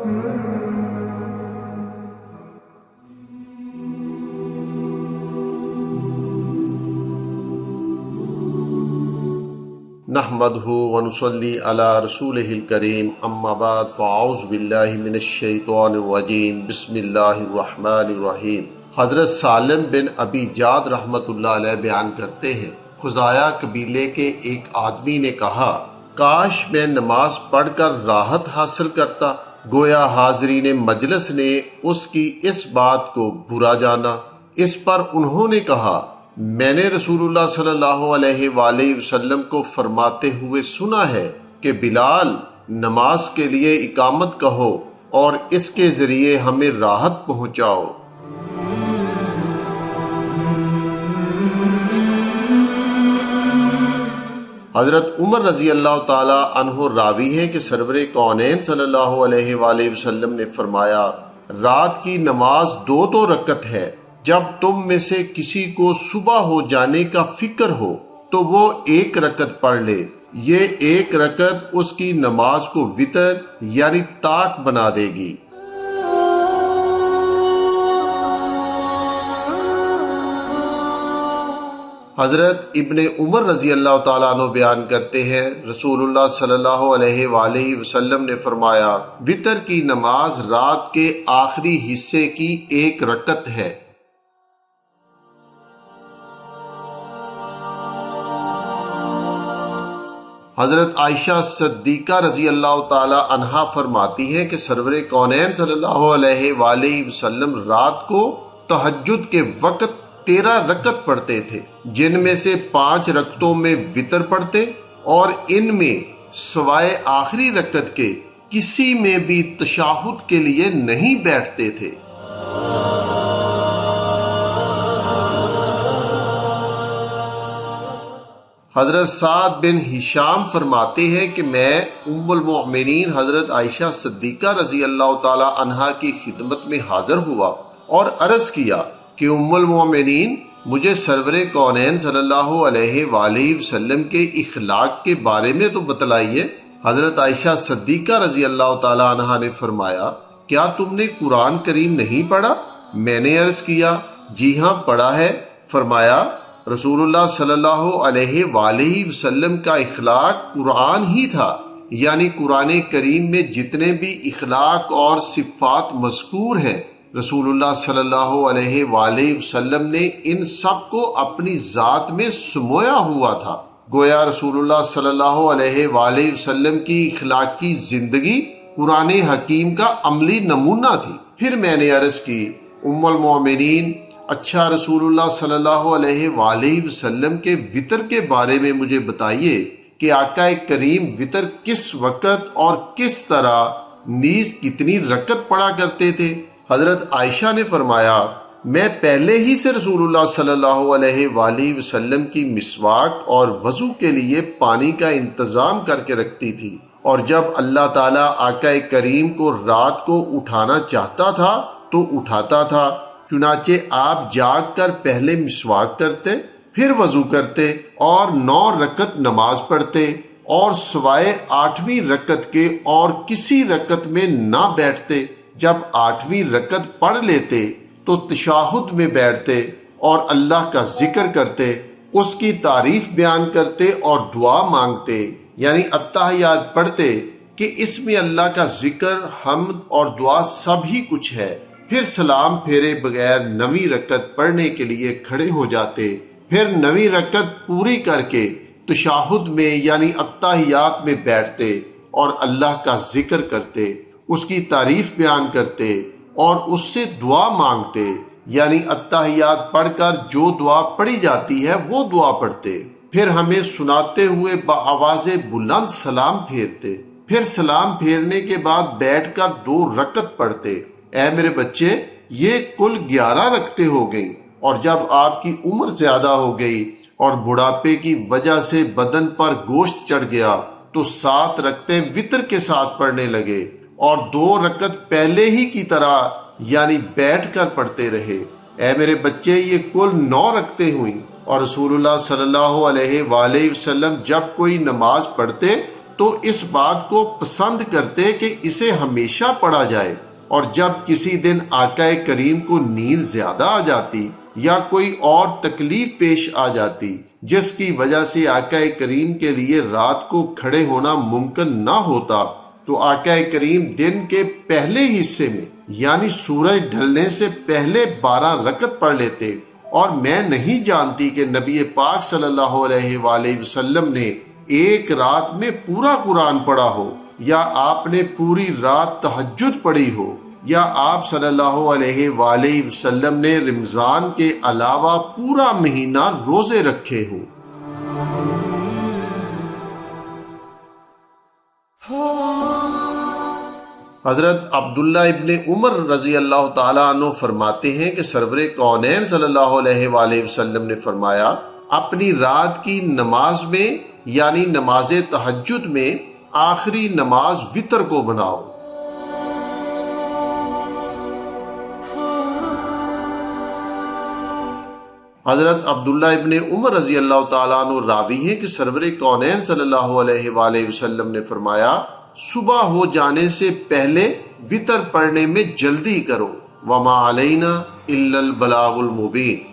نحمدہ ونصلی علی رسولہ الکریم، اما بعد فاعوذ باللہ من الشیطان الرجیم، بسم اللہ الرحمن الرحیم۔ حضرت سالم بن ابی جاد رحمۃ اللہ علیہ بیان کرتے ہیں، خزاعہ قبیلے کے ایک آدمی نے کہا، کاش میں نماز پڑھ کر راحت حاصل کرتا۔ گویا حاضرین مجلس نے اس کی اس بات کو برا جانا۔ اس پر انہوں نے کہا، میں نے رسول اللہ صلی اللہ علیہ وآلہ وسلم کو فرماتے ہوئے سنا ہے کہ بلال نماز کے لیے اقامت کہو اور اس کے ذریعے ہمیں راحت پہنچاؤ۔ حضرت عمر رضی اللہ تعالی عنہ راوی ہیں کہ سرور کونین صلی اللہ علیہ وآلہ وسلم نے فرمایا، رات کی نماز 2 رکعت ہے۔ جب تم میں سے کسی کو صبح ہو جانے کا فکر ہو تو وہ 1 رکعت پڑھ لے، یہ 1 رکعت اس کی نماز کو وتر یعنی طاق بنا دے گی۔ حضرت ابن عمر رضی اللہ تعالیٰ عنہ بیان کرتے ہیں، رسول اللہ صلی اللہ علیہ وآلہ وسلم نے فرمایا، وتر کی نماز رات کے آخری حصے کی 1 رکعت ہے۔ حضرت عائشہ صدیقہ رضی اللہ تعالی عنہا فرماتی ہیں کہ سرور کونین صلی اللہ علیہ وآلہ وسلم رات کو تہجد کے وقت 13 رکعت پڑھتے تھے، جن میں سے 5 رکعتوں میں وتر پڑھتے اور ان میں سوائے آخری رکعت کے کسی میں بھی تشہد کے لیے نہیں بیٹھتے تھے۔ حضرت سعد بن ہشام فرماتے ہیں کہ میں ام المؤمنین حضرت عائشہ صدیقہ رضی اللہ تعالی عنہا کی خدمت میں حاضر ہوا اور عرض کیا کہ ام المؤمنین، مجھے سرور کونین صلی اللہ علیہ وآلہ وسلم کے اخلاق کے بارے میں تو بتلائیے۔ حضرت عائشہ صدیقہ رضی اللہ تعالی عنہا نے فرمایا، کیا تم نے قرآن کریم نہیں پڑھا؟ میں نے عرض کیا، جی ہاں پڑھا ہے۔ فرمایا، رسول اللہ صلی اللہ علیہ وآلہ وسلم کا اخلاق قرآن ہی تھا، یعنی قرآن کریم میں جتنے بھی اخلاق اور صفات مذکور ہیں، رسول اللہ صلی اللہ علیہ وآلہ وسلم نے ان سب کو اپنی ذات میں سمویا ہوا تھا۔ گویا رسول اللہ صلی اللہ علیہ وآلہ وسلم کی اخلاقی زندگی قرآن حکیم کا عملی نمونہ تھی۔ پھر میں نے عرض کی، ام المؤمنین، اچھا رسول اللہ صلی اللہ علیہ وآلہ وسلم کے وتر کے بارے میں مجھے بتائیے کہ آقا کریم وتر کس وقت اور کس طرح نیز کتنی رکعت پڑھا کرتے تھے؟ حضرت عائشہ نے فرمایا، میں پہلے ہی سے رسول اللہ صلی اللہ علیہ وآلہ وسلم کی مسواک اور وضو کے لیے پانی کا انتظام کر کے رکھتی تھی، اور جب اللہ تعالیٰ آقا کریم کو رات کو اٹھانا چاہتا تھا تو اٹھاتا تھا، چنانچہ آپ جاگ کر پہلے مسواک کرتے، پھر وضو کرتے اور 9 رکعت نماز پڑھتے، اور سوائے 8ویں رکعت کے اور کسی رکعت میں نہ بیٹھتے۔ جب 8ویں رکعت پڑھ لیتے تو تشہد میں بیٹھتے اور اللہ کا ذکر کرتے، اس کی تعریف بیان کرتے اور دعا مانگتے، یعنی التحیات پڑھتے کہ اس میں اللہ کا ذکر، حمد اور دعا سب ہی کچھ ہے۔ پھر سلام پھیرے بغیر 9ویں رکعت پڑھنے کے لیے کھڑے ہو جاتے، پھر 9ویں رکعت پوری کر کے تشہد میں یعنی التحیات میں بیٹھتے اور اللہ کا ذکر کرتے، اس کی تعریف بیان کرتے اور اس سے دعا مانگتے، یعنی التحیات پڑھ کر جو دعا پڑھی جاتی ہے وہ دعا پڑھتے، پھر ہمیں سناتے ہوئے بآواز بلند سلام پھیرتے، پھر سلام پھیرنے کے بعد بیٹھ کر 2 رکعت پڑھتے۔ اے میرے بچے، یہ کل 11 رکعتیں ہو گئیں، اور جب آپ کی عمر زیادہ ہو گئی اور بڑھاپے کی وجہ سے بدن پر گوشت چڑھ گیا تو 7 رکعتیں وتر کے ساتھ پڑھنے لگے اور 2 رکعت پہلے ہی کی طرح یعنی بیٹھ کر پڑھتے رہے۔ اے میرے بچے، یہ کل 9 رکعتیں ہوئیں، اور رسول اللہ صلی اللہ علیہ وآلہ وسلم جب کوئی نماز پڑھتے تو اس بات کو پسند کرتے کہ اسے ہمیشہ پڑھا جائے، اور جب کسی دن آقا کریم کو نیند زیادہ آ جاتی یا کوئی اور تکلیف پیش آ جاتی جس کی وجہ سے آقا کریم کے لیے رات کو کھڑے ہونا ممکن نہ ہوتا، تو آقا کریم دن کے پہلے حصے میں یعنی سورج ڈھلنے سے پہلے 12 رکعت پڑھ لیتے، اور میں نہیں جانتی کہ نبی پاک صلی اللہ علیہ وآلہ وسلم نے ایک رات میں پورا قرآن پڑھا ہو، یا آپ نے پوری رات تہجد پڑھی ہو، یا آپ صلی اللہ علیہ وآلہ وسلم نے رمضان کے علاوہ پورا مہینہ روزے رکھے ہوں۔ حضرت عبداللہ ابن عمر رضی اللہ تعالیٰ عنہ فرماتے ہیں کہ سرور کونین صلی اللہ علیہ وآلہ وسلم نے فرمایا، اپنی رات کی نماز میں یعنی نماز تہجد میں آخری نماز وتر کو بناؤ۔ حضرت عبداللہ ابن عمر رضی اللہ تعالیٰ عنہ راوی ہیں کہ سرور کونین صلی اللہ علیہ وآلہ وسلم نے فرمایا، صبح ہو جانے سے پہلے وتر پڑھنے میں جلدی کرو، وما علینا الا البلاغ المبین۔